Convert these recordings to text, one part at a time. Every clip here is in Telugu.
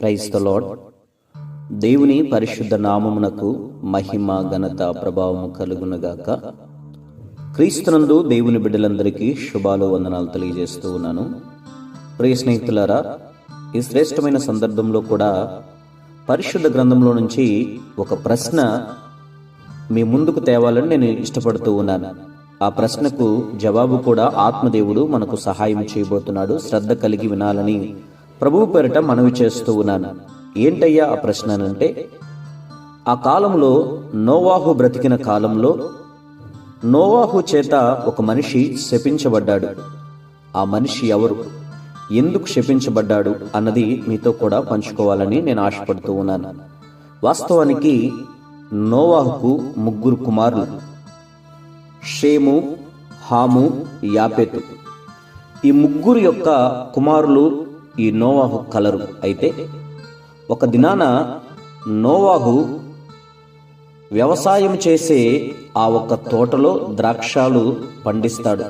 Praise the lord. దేవుని పరిశుద్ధ నామమునకు మహిమ ఘనత ప్రభావము కలుగునుగాక. క్రీస్తునందు దేవుని బిడ్డలందరికీ శుభాలు వందనాలు తెలియజేస్తూ ఉన్నాను. ప్రియ స్నేహితులారా, ఈ శ్రేష్టమైన సందర్భంలో కూడా పరిశుద్ధ గ్రంథంలో నుంచి ఒక ప్రశ్న మీ ముందుకు తేవాలని నేను ఇష్టపడుతూ ఉన్నాను. ఆ ప్రశ్నకు జవాబు కూడా ఆత్మదేవుడు మనకు సహాయం చేయబోతున్నాడు. శ్రద్ధ కలిగి వినాలని ప్రభువు పేరిట మనవి చేస్తూ ఉన్నాను. ఏంటయ్యా ఆ ప్రశ్న అంటే, ఆ కాలంలో నోవాహు బ్రతికిన కాలంలో నోవాహు చేత ఒక మనిషి శపించబడ్డాడు. ఆ మనిషి ఎవరు, ఎందుకు శపించబడ్డాడు అన్నది మీతో కూడా పంచుకోవాలని నేను ఆశపడుతూ ఉన్నాను. వాస్తవానికి నోవాహుకు 3 కుమారులు, షేము, హాము, యాపెతు. ఈ 3 యొక్క కుమారులు ఈ నోవాహు కలరు. అయితే ఒక దినాన నోవాహు వ్యవసాయం చేసే ఆ ఒక్క తోటలో ద్రాక్షాలు పండిస్తాడు.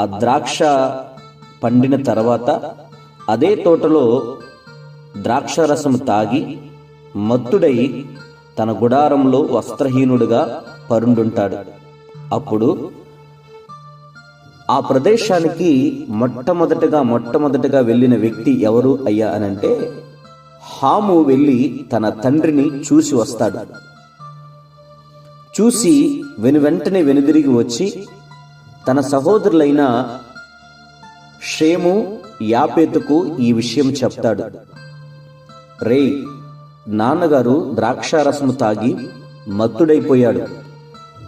ఆ ద్రాక్ష పండిన తర్వాత అదే తోటలో ద్రాక్షరసం తాగి మత్తుడై తన గుడారంలో వస్త్రహీనుడుగా పరుండుంటాడు. అప్పుడు ఆ ప్రదేశానికి మొట్టమొదటగా వెళ్ళిన వ్యక్తి ఎవరు అయ్యా అనంటే, హాము వెళ్ళి తన తండ్రిని చూసి వస్తాడు. చూసి వెనువెంటనే వెనుదిరిగి వచ్చి తన సహోదరులైన షేము, యాపెతుకు ఈ విషయం చెప్తాడు. రేయ్, నాన్నగారు ద్రాక్షారసము తాగి మత్తుడైపోయాడు,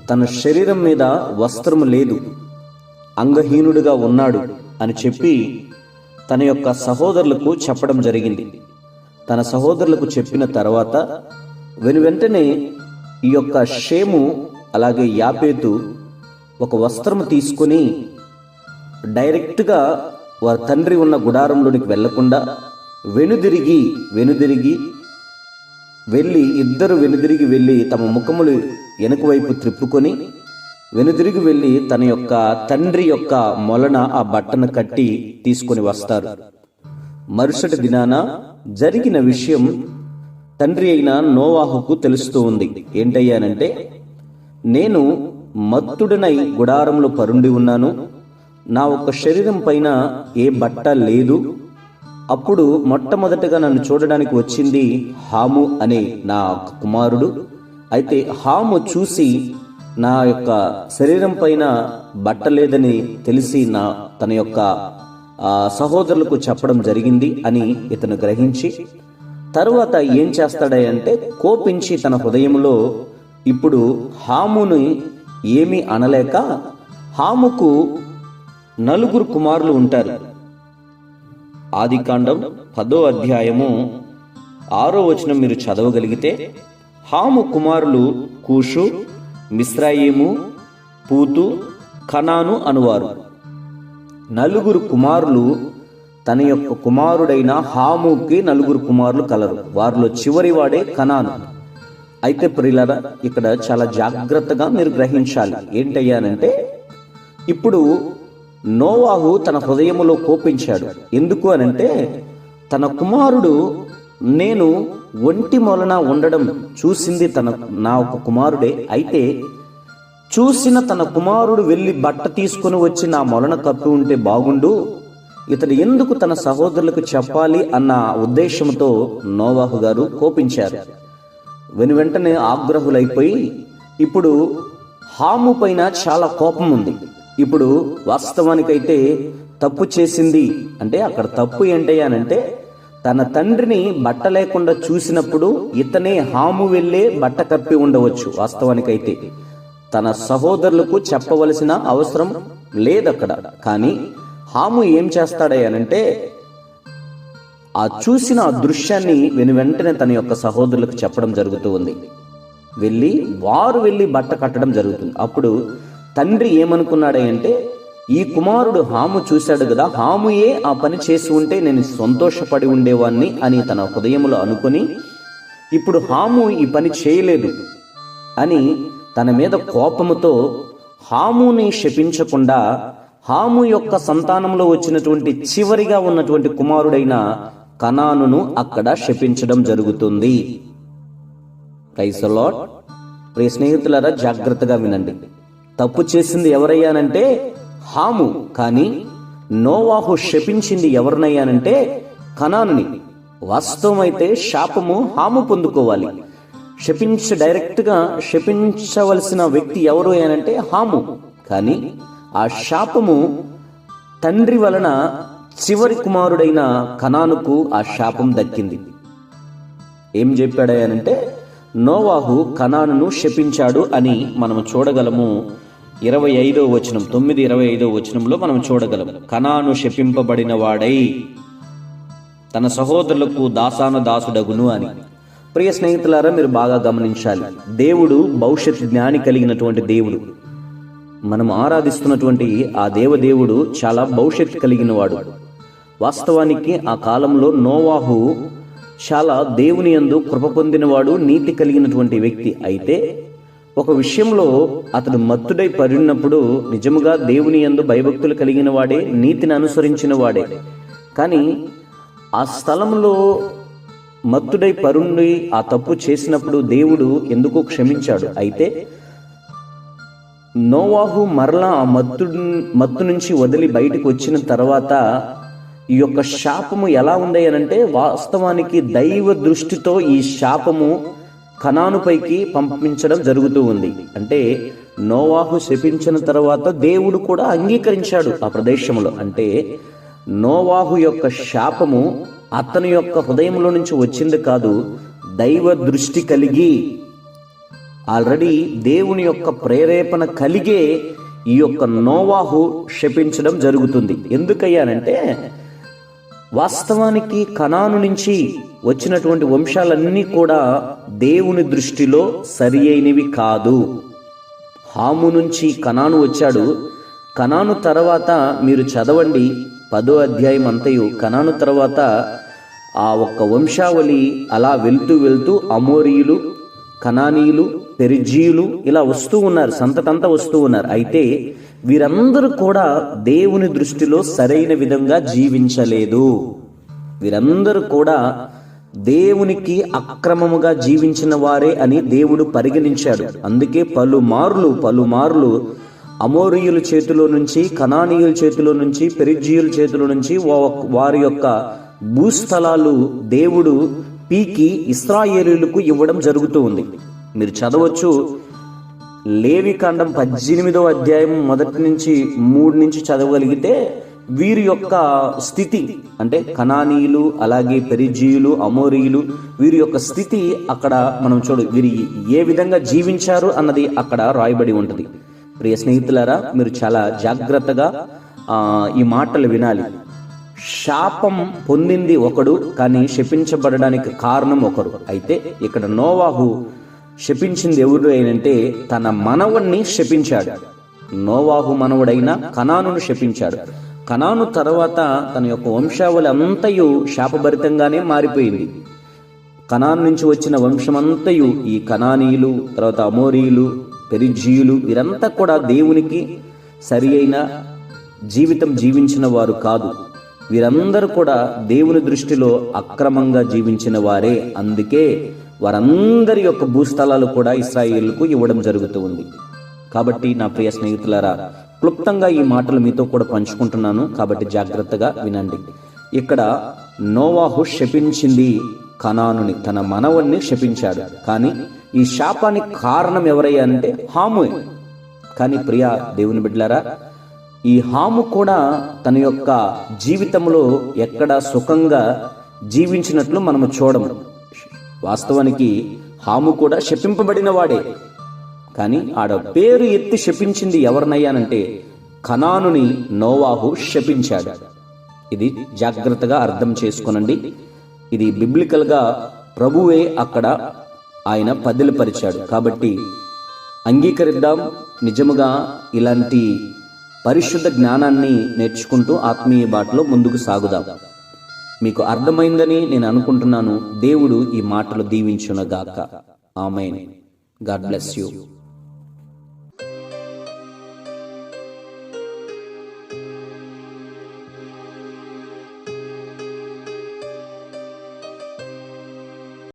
తన శరీరం మీద వస్త్రము లేదు, అంగహీనుడిగా ఉన్నాడు అని చెప్పి తన యొక్క సహోదరులకు చెప్పడం జరిగింది. తన సహోదరులకు చెప్పిన తర్వాత వెనువెంటనే ఈ యొక్క షేము అలాగే యాపెతు ఒక వస్త్రము తీసుకొని డైరెక్ట్గా వారి తండ్రి ఉన్న గుడారంలోనికి వెళ్లకుండా వెనుదిరిగి వెళ్ళి తమ ముఖములు వెనుక వైపు త్రిప్పుకొని వెనుదిరిగి వెళ్ళి తన యొక్క తండ్రి యొక్క మొలన ఆ బట్టను కట్టి తీసుకొని వస్తారు. మరుసటి దినాన జరిగిన విషయం తండ్రి అయిన నోవాహుకు తెలుస్తూ ఉంది. ఏంటయ్యానంటే, నేను మత్తుడనై గుడారంలో పరుండి ఉన్నాను, నా ఒక్క శరీరం పైన ఏ బట్ట లేదు. అప్పుడు మొట్టమొదటగా నన్ను చూడడానికి వచ్చింది హాము అనే నా కుమారుడు. అయితే హాము చూసి నా యొక్క శరీరం పైన బట్ట లేదని తెలిసి తన యొక్క సహోదరులకు చెప్పడం జరిగింది అని ఇతను గ్రహించి తరువాత ఏం చేస్తాడంటే, కోపించి తన హృదయంలో ఇప్పుడు హాముని ఏమీ అనలేక, హాముకు 4 కుమారులు ఉంటారు. ఆదికాండం 10వ అధ్యాయము 6వ వచనం మీరు చదవగలిగితే, హాము కుమారులు కూషు, మిస్రాయిము, పూతు, కనాను అనువారు. 4 కుమారులు. తన యొక్క కుమారుడైన హాముకి 4 కుమారులు కలరు. వారిలో చివరి వాడే కనాను. అయితే ప్రియులారా, ఇక్కడ చాలా జాగ్రత్తగా మీరు గ్రహించాలి. ఏంటయ్యానంటే, ఇప్పుడు నోవాహు తన హృదయములో కోపించాడు. ఎందుకు అనంటే, తన కుమారుడు నేను ఒంటి మొలన ఉండడం చూసింది నా ఒక కుమారుడే. అయితే చూసిన తన కుమారుడు వెళ్ళి బట్ట తీసుకుని వచ్చి నా మొలన కప్పి ఉంటే బాగుండు, ఇతడు ఎందుకు తన సహోదరులకు చెప్పాలి అన్న ఉద్దేశంతో నోవాహు గారు కోపించారు. వెనువెంటనే ఆగ్రహులైపోయి ఇప్పుడు హాము పైన చాలా కోపం ఉంది. ఇప్పుడు వాస్తవానికైతే తప్పు చేసింది అంటే, అక్కడ తప్పు ఏంటయ్యానంటే, తన తండ్రిని బట్ట లేకుండా చూసినప్పుడు ఇతనే హాము వెళ్ళే బట్ట కప్పి ఉండవచ్చు. వాస్తవానికైతే తన సహోదరులకు చెప్పవలసిన అవసరం లేదక్కడ. కానీ హాము ఏం చేస్తాడయ్యానంటే, ఆ చూసిన ఆ దృశ్యాన్ని వెనువెంటనే తన యొక్క సహోదరులకు చెప్పడం జరుగుతూ ఉంది. వారు వెళ్ళి బట్ట కట్టడం జరుగుతుంది. అప్పుడు తండ్రి ఏమనుకున్నాడంటే, ఈ కుమారుడు హాము చూశాడు కదా, హాముయే ఆ పని చేసి ఉంటే నేను సంతోషపడి ఉండేవాణ్ణి అని తన హృదయంలో అనుకుని, ఇప్పుడు హాము ఈ పని చేయలేదు అని తన మీద కోపముతో హాముని శపించకుండా హాము యొక్క సంతానంలో వచ్చినటువంటి చివరిగా ఉన్నటువంటి కుమారుడైన కనానును అక్కడ శపించడం జరుగుతుంది. Praise the lord. ప్రియ స్నేహితులారా, జాగ్రత్తగా వినండి. తప్పు చేసింది ఎవరయ్యానంటే హాము, కానీ నోవాహు శపించింది ఎవరినయ్యానంటే కనానుని. వాస్తవం అయితే శాపము హాము పొందుకోవాలి. డైరెక్ట్గా శపించవలసిన వ్యక్తి ఎవరు అనంటే హాము. కానీ ఆ శాపము తండ్రి వలన చివరి కుమారుడైన కనానుకు ఆ శాపం దక్కింది. ఏం చెప్పాడనంటే నోవాహు కనానును శపించాడు అని మనం చూడగలము. 25వ వచనం, 9:25 వచనంలో మనం చూడగలం. కనాను శపింపబడిన వాడై తన సహోదరులకు దాసాను దాసుడగును అని. ప్రియ స్నేహితులారా, మీరు బాగా గమనించాలి. దేవుడు భవిష్యత్ జ్ఞాని కలిగినటువంటి దేవుడు. మనం ఆరాధిస్తున్నటువంటి ఆ దేవదేవుడు చాలా భవిష్యత్తు కలిగిన వాడు. వాస్తవానికి ఆ కాలంలో నోవాహు చాలా దేవుని యందు కృప పొందినవాడు, నీతి కలిగినటువంటి వ్యక్తి. అయితే ఒక విషయంలో అతడు మత్తుడై పడినప్పుడు నిజముగా దేవుని యందు భయభక్తులు కలిగిన వాడే, నీతిని అనుసరించిన వాడే. కానీ ఆ స్థలంలో మత్తుడై పరుండి ఆ తప్పు చేసినప్పుడు దేవుడు ఎందుకో క్షమించాడు. అయితే నోవాహు మరలా ఆ మత్తు నుంచి వదిలి బయటకు వచ్చిన తర్వాత ఈ యొక్క శాపము ఎలా ఉంది అనంటే, వాస్తవానికి దైవ దృష్టితో ఈ శాపము కనానుపైకి పంపించడం జరుగుతూ ఉంది. అంటే నోవాహు శపించిన తర్వాత దేవుడు కూడా అంగీకరించాడు ఆ ప్రదేశంలో. అంటే నోవాహు యొక్క శాపము అతని యొక్క హృదయంలో నుంచి వచ్చింది కాదు, దైవ దృష్టి కలిగి ఆల్రెడీ దేవుని యొక్క ప్రేరేపణ కలిగే ఈ యొక్క నోవాహు శపించడం జరుగుతుంది. ఎందుకయ్యానంటే వాస్తవానికి కనాను నుంచి వచ్చినటువంటి వంశాలన్నీ కూడా దేవుని దృష్టిలో సరి అయినవి కాదు. హాము నుంచి కనాను వచ్చాడు. కనాను తర్వాత మీరు చదవండి 10వ అధ్యాయం అంతయు. కనాను తర్వాత ఆ ఒక్క వంశావళి అలా వెళ్తూ అమోరీయులు, కనానీయులు, పెరిజీయులు ఇలా వస్తూ ఉన్నారు, సంతతంతా వస్తూ ఉన్నారు. అయితే వీరందరూ కూడా దేవుని దృష్టిలో సరైన విధంగా జీవించలేదు. వీరందరూ కూడా దేవునికి అక్రమముగా జీవించిన వారే అని దేవుడు పరిగణించాడు. అందుకే పలుమార్లు అమోరీయుల చేతిలో నుంచి, కనానీయుల చేతిలో నుంచి, పెరిజీయుల చేతిలో నుంచి వారి యొక్క భూస్థలాలు దేవుడు పీకి ఇశ్రాయేలీయులకు ఇవ్వడం జరుగుతూ ఉంది. మీరు చదవచ్చు, లేవికాండం 18వ అధ్యాయం 1-3 నుంచి చదవగలిగితే వీరి యొక్క స్థితి, అంటే కనానీయులు, అలాగే పెరిజీయులు, అమోరీయులు, వీరి యొక్క స్థితి అక్కడ మనం వీరి ఏ విధంగా జీవించారు అన్నది అక్కడ రాయబడి ఉంటుంది. ప్రియ స్నేహితులారా, మీరు చాలా జాగ్రత్తగా ఈ మాటలు వినాలి. శాపం పొందింది ఒకడు, కానీ శపించబడడానికి కారణం ఒకరు. అయితే ఇక్కడ నోవాహు శపించింది ఎవరు అయినంటే తన మనవణ్ణి శపించాడు. నోవాహు మనవుడైన కనానును శపించాడు. కనాను తర్వాత తన యొక్క వంశావళి అంతయు శాపభరితంగానే మారిపోయింది. కనాను నుంచి వచ్చిన వంశమంతయు ఈ కనానీయులు, తర్వాత అమోరీయులు, పెరిజీయులు, వీరంతా కూడా దేవునికి సరి అయిన జీవితం జీవించిన వారు కాదు. వీరందరూ కూడా దేవుని దృష్టిలో అక్రమంగా జీవించిన వారే. అందుకే వారందరి యొక్క భూస్థలాలు కూడా ఇశ్రాయేలుకు ఇవ్వడం జరుగుతూ ఉంది. కాబట్టి నా ప్రియ స్నేహితులారా, క్లుప్తంగా ఈ మాటలు మీతో కూడా పంచుకుంటున్నాను, కాబట్టి జాగ్రత్తగా వినండి. ఇక్కడ నోవాహు శపించింది కనానుని, తన మనవణ్ణి శపించాడు. కానీ ఈ శాపానికి కారణం ఎవరయ్యా అంటే హాము. కానీ ప్రియ దేవుని బిడ్డలారా, ఈ హాము కూడా తన యొక్క జీవితంలో ఎక్కడ సుఖంగా జీవించినట్లు మనము చూడము. వాస్తవానికి హాము కూడా శపింపబడిన వాడే. కానీ ఆడ పేరు ఎత్తి శపించింది ఎవరినయ్యానంటే కనానుని నోవాహు శపించాడు. ఇది జాగ్రత్తగా అర్థం చేసుకొనండి. ఇది బిబ్లికల్గా ప్రభువే అక్కడ ఆయన పదిలపరిచాడు. కాబట్టి అంగీకరిద్దాం. నిజముగా ఇలాంటి పరిశుద్ధ జ్ఞానాన్ని నేర్చుకుంటూ ఆత్మీయ బాటలో ముందుకు సాగుదాం. మీకు అర్థమైందని నేను అనుకుంటున్నాను. దేవుడు ఈ మాటలు దీవించునగాక. ఆమేన్. God bless you.